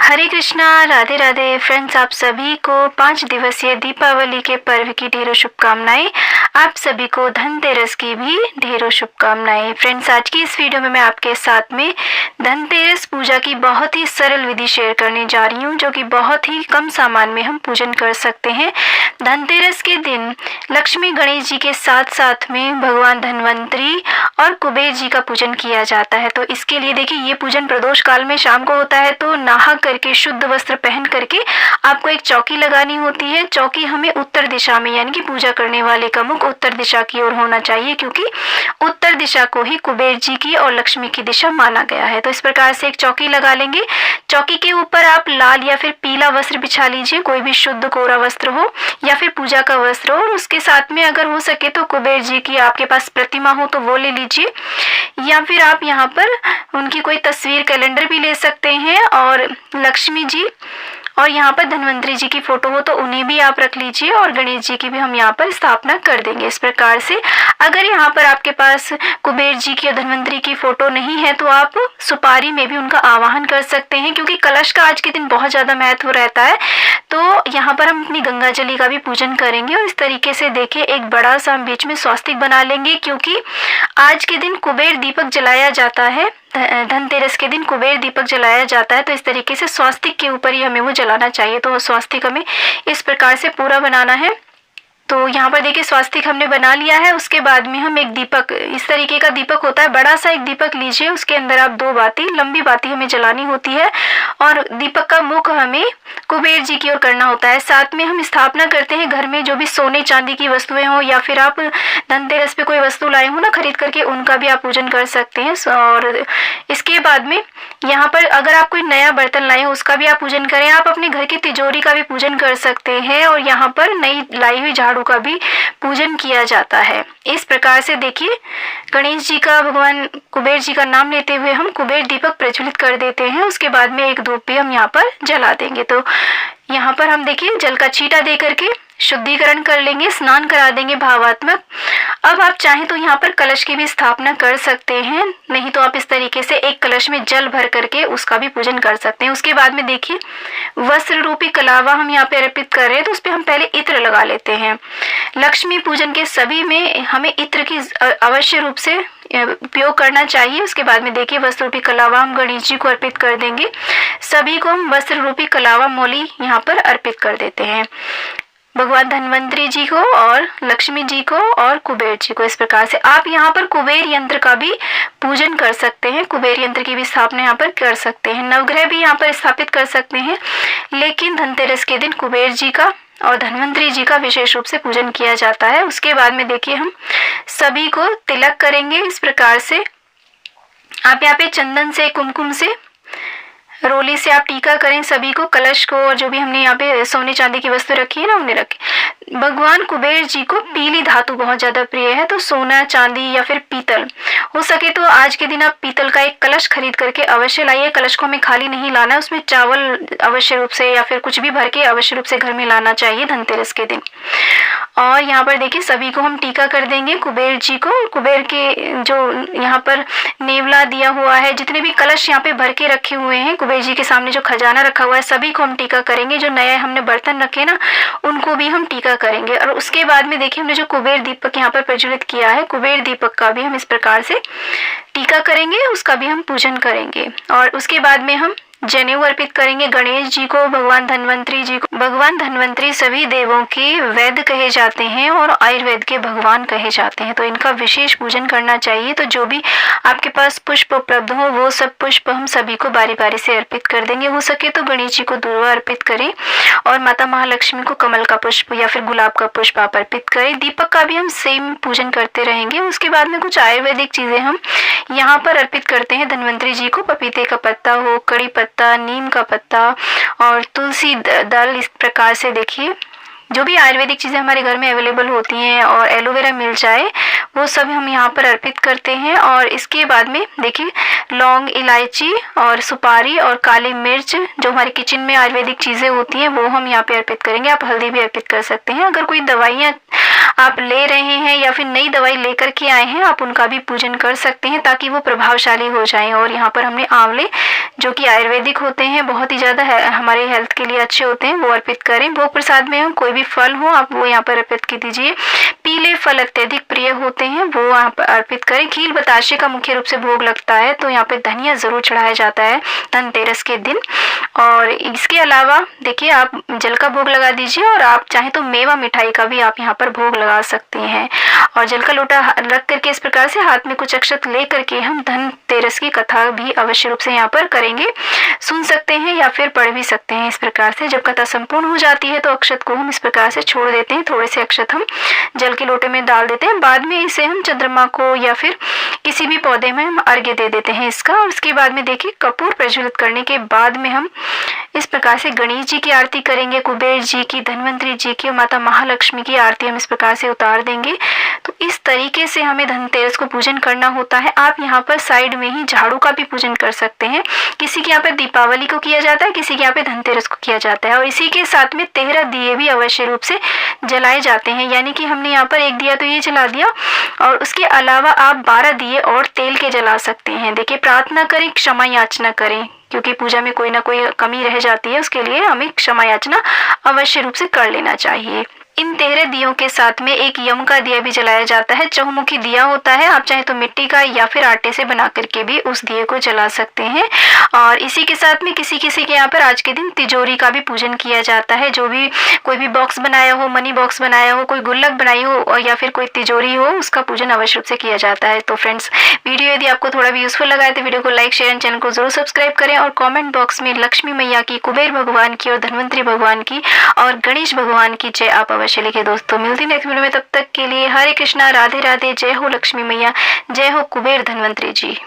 हरे Krishna, Radhe Radhe friends. आप सभी को 5 दिवसीय दीपावली के पर्व की ढेरों शुभकामनाएं। आप सभी को धनतेरस की भी ढेरों शुभकामनाएं। फ्रेंड्स, आज की इस वीडियो में मैं आपके साथ में धनतेरस पूजा की बहुत ही सरल विधि शेयर करने जा रही हूँ, जो कि बहुत ही कम सामान में हम पूजन कर सकते हैं। धनतेरस के दिन लक्ष्मी गणेश जी के साथ साथ में भगवान धन्वंतरी और कुबेर जी का पूजन किया जाता है। तो इसके लिए देखिए, ये पूजन प्रदोष काल में शाम को होता है। तो नहा करके शुद्ध वस्त्र पहन करके आपको एक चौकी लगानी होती है। चौकी हमें उत्तर दिशा में, यानी कि पूजा करने वाले का मुख उत्तर दिशा की ओर होना चाहिए, क्योंकि उत्तर दिशा को ही कुबेर जी की और लक्ष्मी की दिशा माना गया है। तो इस प्रकार से एक चौकी लगा लेंगे। चौकी के ऊपर आप लाल या फिर पीला वस्त्र बिछा लीजिए, कोई भी शुद्ध कोरा वस्त्र हो या फिर पूजा का वस्त्र हो। और उसके साथ में अगर हो सके तो कुबेर जी की आपके पास प्रतिमा हो तो वो ले लीजिए, या फिर आप यहाँ पर उनकी कोई तस्वीर, कैलेंडर भी ले सकते हैं। और लक्ष्मी जी और यहाँ पर धन्वंतरी जी की फोटो हो तो उन्हें भी आप रख लीजिए, और गणेश जी की भी हम यहाँ पर स्थापना कर देंगे। इस प्रकार से अगर यहाँ पर आपके पास कुबेर जी की और धन्वंतरी की फोटो नहीं है तो आप सुपारी में भी उनका आवाहन कर सकते हैं, क्योंकि कलश का आज के दिन बहुत ज़्यादा महत्व रहता है। तो यहाँ पर हम अपनी गंगा जली का भी पूजन करेंगे। और इस तरीके से देखिए, एक बड़ा सा हम बीच में स्वास्तिक बना लेंगे, क्योंकि आज के दिन कुबेर दीपक जलाया जाता है। धनतेरस के दिन कुबेर दीपक जलाया जाता है। तो इस तरीके से स्वास्तिक के ऊपर ही हमें वो जलाना चाहिए। तो स्वास्तिक हमें इस प्रकार से पूरा बनाना है। तो यहाँ पर देखिए, स्वास्तिक हमने बना लिया है। उसके बाद में हम एक दीपक, इस तरीके का दीपक होता है, बड़ा सा एक दीपक लीजिए। उसके अंदर आप 2 बाती, लंबी बाती हमें जलानी होती है, और दीपक का मुख हमें कुबेर जी की ओर करना होता है। साथ में हम स्थापना करते हैं घर में जो भी सोने चांदी की वस्तुएं हो, या फिर आप धनतेरस पे कोई वस्तु लाए हो ना खरीद करके, उनका भी आप पूजन कर सकते हैं। और इसके बाद में यहाँ पर अगर आप कोई नया बर्तन लाए हो उसका भी आप पूजन करें। आप अपने घर की तिजोरी का भी पूजन कर सकते हैं, और यहाँ पर नई लाई हुई झाड़ू का भी पूजन किया जाता है। इस प्रकार से देखिए, गणेश जी का, भगवान कुबेर जी का नाम लेते हुए हम कुबेर दीपक प्रज्वलित कर देते हैं। उसके बाद में एक धूप भी हम यहाँ पर जला देंगे। तो यहाँ पर हम देखिए, जल का छींटा दे करके शुद्धिकरण कर लेंगे, स्नान करा देंगे भावात्मक। अब आप चाहें तो यहाँ पर कलश की भी स्थापना कर सकते हैं, नहीं तो आप इस तरीके से एक कलश में जल भर करके उसका भी पूजन कर सकते हैं। उसके बाद में देखिए, वस्त्र रूपी कलावा हम यहाँ पे अर्पित कर रहे हैं, तो उस पर हम पहले इत्र लगा लेते हैं। लक्ष्मी पूजन के सभी में हमें इत्र की अवश्य रूप से उपयोग करना चाहिए। उसके बाद में देखिए, वस्त्र रूपी कलावा हम गणेश जी को अर्पित कर देंगे। सभी को हम वस्त्र रूपी कलावा मौली यहाँ पर अर्पित कर देते हैं, भगवान धन्वंतरी जी को और लक्ष्मी जी को और कुबेर जी को। इस प्रकार से आप यहाँ पर कुबेर यंत्र का भी पूजन कर सकते हैं, कुबेर यंत्र की भी स्थापना यहाँ पर कर सकते हैं। नवग्रह भी यहाँ पर स्थापित कर सकते हैं, लेकिन धनतेरस के दिन कुबेर जी का और धन्वंतरी जी का विशेष रूप से पूजन किया जाता है। उसके बाद में देखिए, हम सभी को तिलक करेंगे। इस प्रकार से आप यहाँ पे चंदन से, कुमकुम से, रोली से आप टीका करें सभी को, कलश को, और जो भी हमने यहाँ पे सोने चांदी की वस्तु रखी है ना, उन्हें रखें। भगवान कुबेर जी को पीली धातु बहुत ज्यादा प्रिय है, तो सोना, चांदी या फिर पीतल, हो सके तो आज के दिन आप पीतल का एक कलश खरीद करके अवश्य लाइए। कलश को हमें खाली नहीं लाना है, उसमें चावल अवश्य रूप से या फिर कुछ भी भर के अवश्य रूप से घर में लाना चाहिए धनतेरस के दिन। और यहाँ पर देखिए, सभी को हम टीका कर देंगे, कुबेर जी को। कुबेर के जो यहाँ पर नेवला दिया हुआ है, जितने भी कलश यहाँ पे भर के रखे हुए हैं, कुबेर जी के सामने जो खजाना रखा हुआ है, सभी को हम टीका करेंगे। जो नए हमने बर्तन रखे ना, उनको भी हम टीका करेंगे। और उसके बाद में देखिए, हमने जो कुबेर दीपक यहाँ पर प्रज्वलित किया है, कुबेर दीपक का भी हम इस प्रकार से टीका करेंगे, उसका भी हम पूजन करेंगे। और उसके बाद में हम जनेऊ अर्पित करेंगे गणेश जी को, भगवान धन्वंतरी जी को। भगवान धन्वंतरी सभी देवों के वैद्य कहे जाते हैं और आयुर्वेद के भगवान कहे जाते हैं, तो इनका विशेष पूजन करना चाहिए। तो जो भी आपके पास पुष्प उपलब्ध हो, वो सब पुष्प हम सभी को बारी बारी से अर्पित कर देंगे। हो सके तो गणेश जी को दूर्वा अर्पित करें, और माता महालक्ष्मी को कमल का पुष्प या फिर गुलाब का पुष्प आप अर्पित करें। दीपक का भी हम सेम पूजन करते रहेंगे। उसके बाद में कुछ आयुर्वेदिक चीजें हम यहाँ पर अर्पित करते हैं धन्वंतरी जी को। पपीते का पत्ता हो, कड़ी पत्ता, नीम का पत्ता और तुलसी दल। इस प्रकार से देखिए, जो भी आयुर्वेदिक चीज़ें हमारे घर में अवेलेबल होती हैं, और एलोवेरा मिल जाए, वो सब हम यहाँ पर अर्पित करते हैं। और इसके बाद में देखिए, लौंग, इलायची और सुपारी और काली मिर्च, जो हमारे किचन में आयुर्वेदिक चीज़ें होती हैं, वो हम यहाँ पे अर्पित करेंगे। आप हल्दी भी अर्पित कर सकते हैं। अगर कोई दवाइयाँ आप ले रहे हैं या फिर नई दवाई लेकर के आए हैं, आप उनका भी पूजन कर सकते हैं ताकि वो प्रभावशाली हो जाएं। और यहाँ पर हमने आंवले जो कि आयुर्वेदिक होते हैं, बहुत ही ज़्यादा हमारे हेल्थ के लिए अच्छे होते हैं, वो अर्पित करें। भोग प्रसाद में हम कोई भी फल हो आप वो यहाँ पर अर्पित की दीजिए। पीले फल अत्यधिक प्रिय होते हैं, वो यहाँ पर अर्पित करें। खील बताशे का मुख्य रूप से भोग लगता है, तो यहाँ पे धनिया ज़रूर चढ़ाया जाता है धनतेरस के दिन। और इसके अलावा देखिए आप जल का भोग लगा दीजिए, और आप चाहें तो मेवा मिठाई का भी आप यहाँ पर भोग लगा सकते हैं। और जल का लोटा रख करके इस प्रकार से हाथ में कुछ अक्षत ले करके हम धनतेरस की कथा भी अवश्य रूप से यहाँ पर करेंगे, सुन सकते हैं या फिर पढ़ भी सकते हैं। इस प्रकार से जब कथा संपूर्ण हो जाती है तो अक्षत को हम इस प्रकार से छोड़ देते हैं, थोड़े से अक्षत हम जल के लोटे में डाल देते हैं। बाद में इसे हम चंद्रमा को या फिर किसी भी पौधे में हम अर्घ्य दे देते हैं इसका। और उसके बाद में देखिए कपूर प्रज्वलित करने के बाद में हम इस प्रकार से गणेश जी की आरती करेंगे, कुबेर जी की, धन्वंतरी जी की और माता महालक्ष्मी की आरती हम इस प्रकार से उतार देंगे। तो इस तरीके से हमें धनतेरस को पूजन करना होता है। आप यहाँ पर साइड में ही झाड़ू का भी पूजन कर सकते हैं। किसी के यहाँ पर दीपावली को किया जाता है, किसी के यहाँ पे धनतेरस को किया जाता है। और इसी के साथ में 13 दिए भी अवश्य रूप से जलाए जाते हैं, यानी कि हमने यहाँ पर एक दिया तो ये जला दिया, और उसके अलावा आप 12 दिए और तेल के जला सकते हैं। देखिए प्रार्थना करें, क्षमा याचना करें, क्योंकि पूजा में कोई ना कोई कमी रह जाती है, उसके लिए हमें क्षमा याचना अवश्य रूप से कर लेना चाहिए। इन 13 दियों के साथ में एक यम का दिया भी जलाया जाता है, चहुमुखी दिया होता है। आप चाहे तो मिट्टी का या फिर आटे से बना करके भी उस दिए को जला सकते हैं। और इसी के साथ में किसी किसी के यहाँ पर आज के दिन तिजोरी का भी पूजन किया जाता है। जो भी कोई भी बॉक्स बनाया हो, मनी बॉक्स बनाया हो, कोई गुल्लक बनाई हो और या फिर कोई तिजोरी हो, उसका पूजन अवश्य रूप से किया जाता है। तो फ्रेंड्स, वीडियो यदि आपको थोड़ा भी यूजफुल लगा है तो वीडियो को लाइक, शेयर एंड चैनल को जरूर सब्सक्राइब करें। और कॉमेंट बॉक्स में लक्ष्मी मैया की, कुबेर भगवान की और धन्वंतरी भगवान की और गणेश भगवान की जय आप अवश्य लिखे। दोस्तों मिलती हैं नेक्स्ट वीडियो में, तब तक के लिए हरे कृष्णा, राधे राधे, जय हो लक्ष्मी मैया, जय हो कुबेर धन्वंतरी जी।